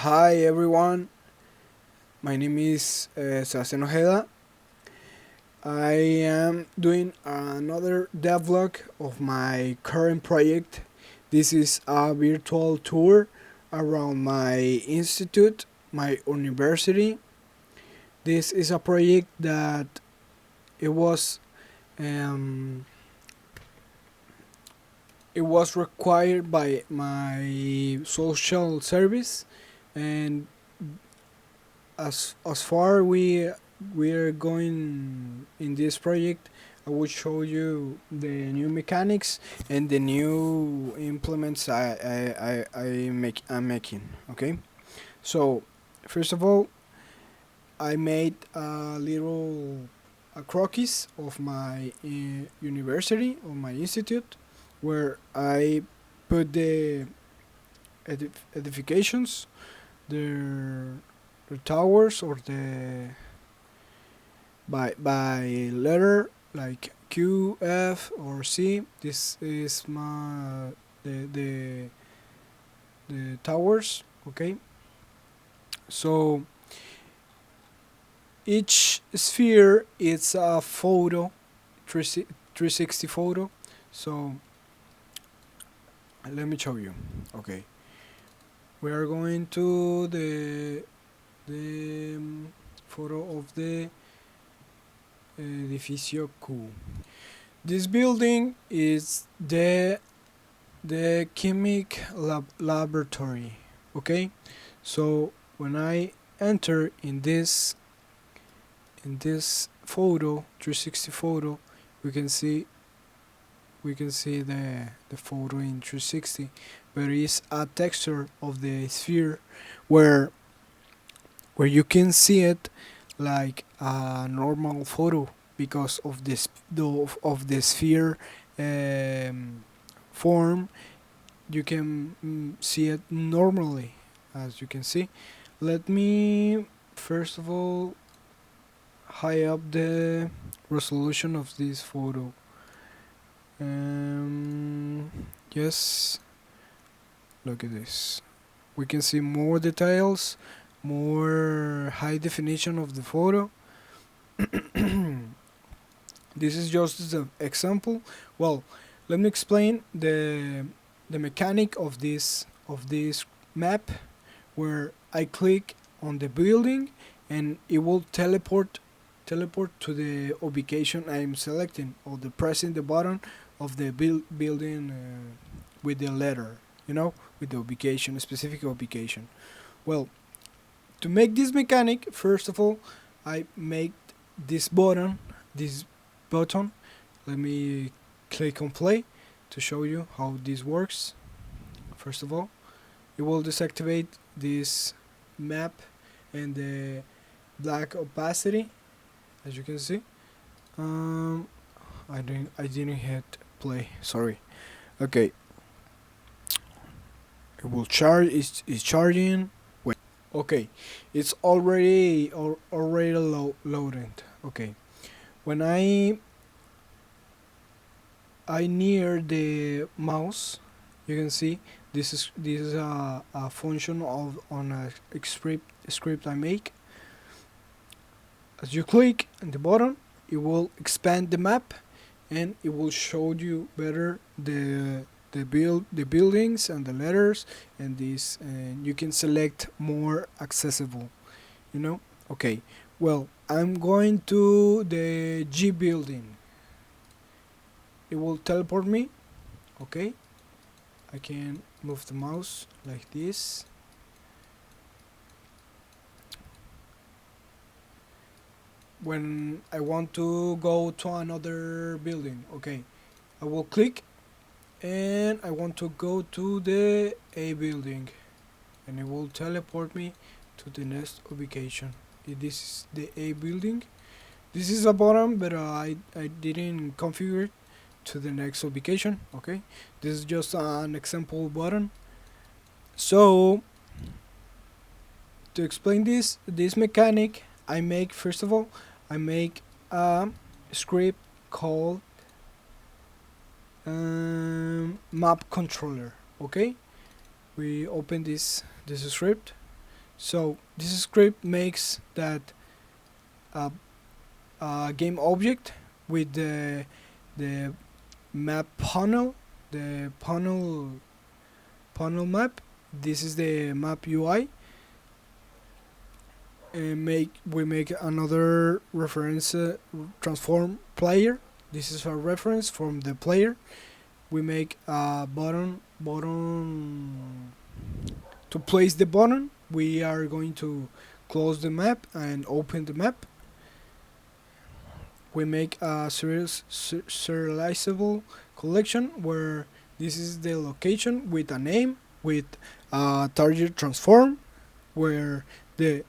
Hi everyone, my name is Sebastián Ojeda. I am doing another devlog of my current project. This is a virtual tour around my institute, my university. This is a project that it was um, it was required by my social service, and as far we're going in this project, I will show you the new mechanics and the new implements I'm making. Okay, so first of all, I made a little a croquis of my university or my institute, where I put the edifications, the the towers, or the by letter like Q, F, or C. This is my the the towers. Okay, so each sphere is a photo, 360 photo. So let me show you. Okay, we are going to the photo of the edificio Q. This building is the chemic laboratory. Okay, so when I enter in this photo, 360 photo, we can see the photo in 360, but it's a texture of the sphere where you can see it like a normal photo because of this of the sphere form. You can see it normally, as you can see. Let me first of all high up the resolution of this photo. Yes, look at this. We can see more details, more high definition of the photo. This is just an example. Well, let me explain the mechanic of this map, where I click on the building and it will teleport to the ubication I'm selecting, or the pressing the button of the building with the letter, with the ubication, specific ubication. Well, to make this mechanic, first of all, I make this button. Let me click on play to show you how this works. First of all, it will deactivate this map and the black opacity, as you can see. um I didn't hit play, sorry. Okay, it will charge. It's charging. Wait. Okay, it's already loaded. Okay, when I near the mouse, you can see this is a function of on a script I make. As you click on the button, it will expand the map, and it will show you better the buildings and the letters, and this, and you can select more accessible. Okay. Well, I'm going to the G building. It will teleport me. Okay, I can move the mouse like this. When I want to go to another building, okay, I will click, and I want to go to the A building, and it will teleport me to the next ubication. This is the A building. This is a button, but I didn't configure it to the next ubication. Okay, this is just an example button. So to explain this mechanic, I make, first of all, I make a script called map controller. Okay, we open this script. So this script makes that a, a game object with the map panel, the panel map. This is the map UI, and we make another reference transform player. This is a reference from the player. We make a button to place the button. We are going to close the map and open the map. We make a serializable collection where this is the location with a name, with a target transform, where the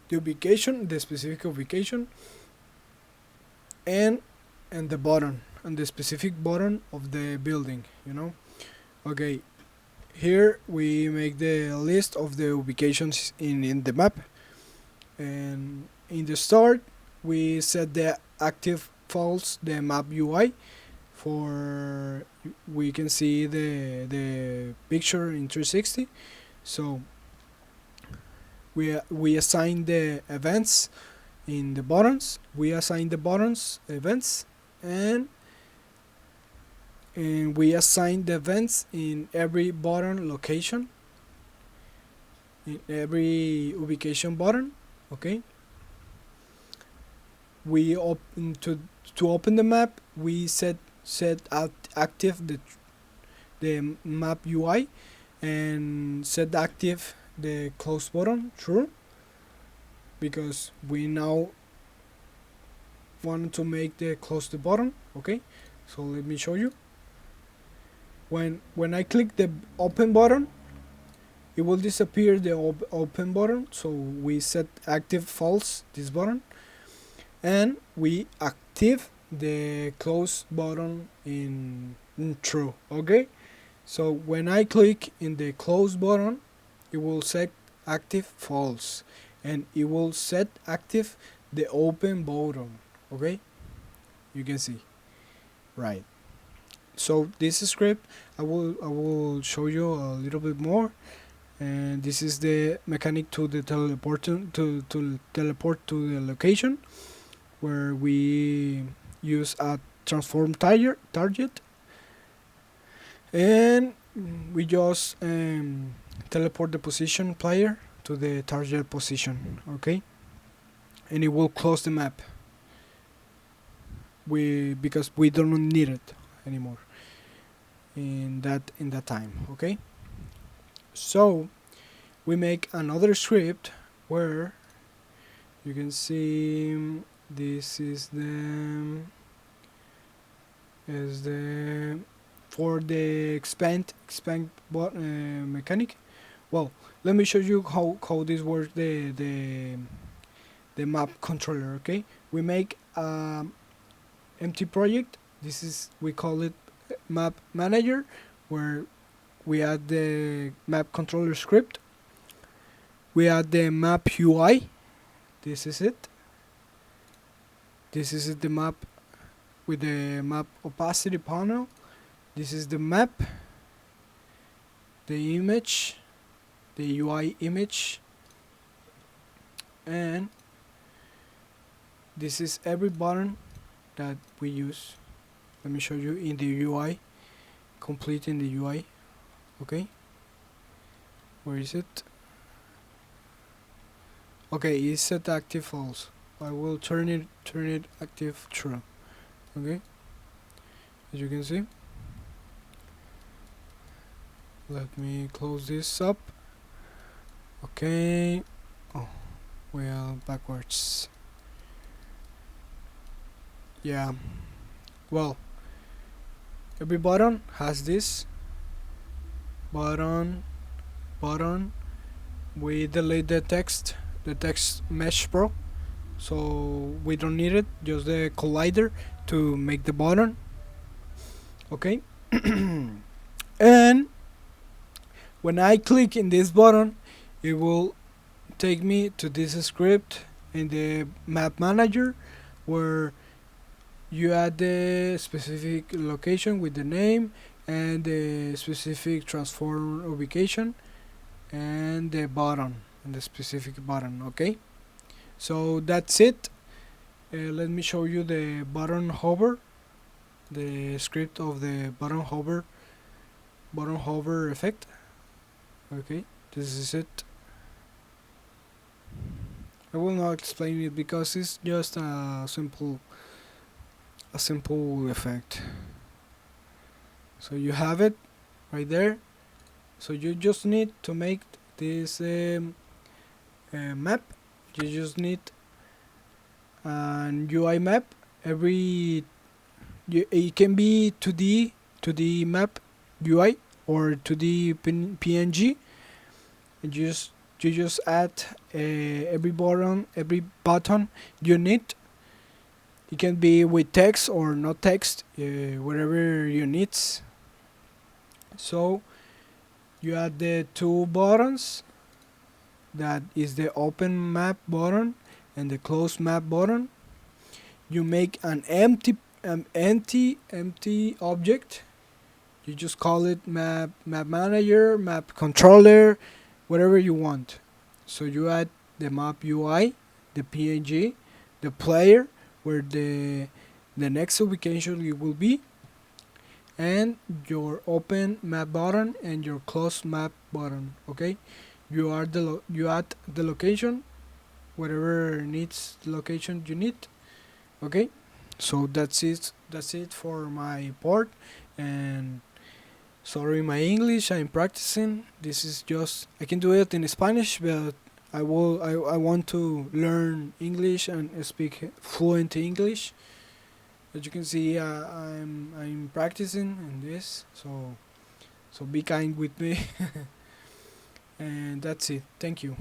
ubication, the specific ubication, and the button, and the specific button of the building, you know. Okay, here we make the list of the ubications in the map, and in the start we set the active false the map UI for we can see the picture in 360. So we assign the events in the buttons. We assign the buttons events, and we assign the events in every button location, in every ubication button. Okay, we open to open the map, we set active the map UI, and set active the close button true, because we now want to make the close the button. Okay, so let me show you. When I click the open button, it will disappear the open button, so we set active false this button, and we active the close button in true. Okay, so when I click in the close button, it will set active false, and it will set active the open button. Okay, you can see, right? So this script I will show you a little bit more, and this is the mechanic to the teleport to teleport to the location, where we use a transform target, and we just teleport the position player to the target position. Okay, and it will close the map because we don't need it anymore in that time. Okay, so we make another script where you can see this is the for the expand mechanic. Well, let me show you how this works, the map controller. Okay, we make empty project. This is, we call it map manager, where we add the map controller script. We add the map UI. This is it. This is the map with the map opacity panel. This is the map, the image, the UI image, and this is every button that we use. Let me show you in the UI, complete in the UI. Okay, where is it? Okay, it's set active false. I will turn it active true. Okay, as you can see. Let me close this up. Okay. Oh, well, backwards. Yeah. Well, every button has this button. We delete the text mesh pro, so we don't need it. Just the collider to make the button. Okay. And when I click in this button, it will take me to this script in the map manager, where you add the specific location with the name and the specific transform ubication and the button. in the specific button. Okay, so that's it. Let me show you the button hover, the script of the button hover effect. Okay, this is it. I will not explain it because it's just a simple effect. So you have it right there. So you just need to make this map. You just need an UI map. It can be 2D map UI or 2D PNG. And you just add every button you need. It can be with text or not text, whatever you need. So you add the two buttons, that is the open map button and the close map button. You make an empty object. You just call it map manager, map controller, whatever you want. So you add the map UI, the PNG, the player where the next ubication it will be, and your open map button and your close map button. Okay, you add the location, whatever needs the location you need. Okay, so that's it for my part. And sorry my English, I'm practicing. This is just, I can do it in Spanish, but I want to learn English and speak fluent English. As you can see, I'm practicing in this, so be kind with me. And that's it. Thank you.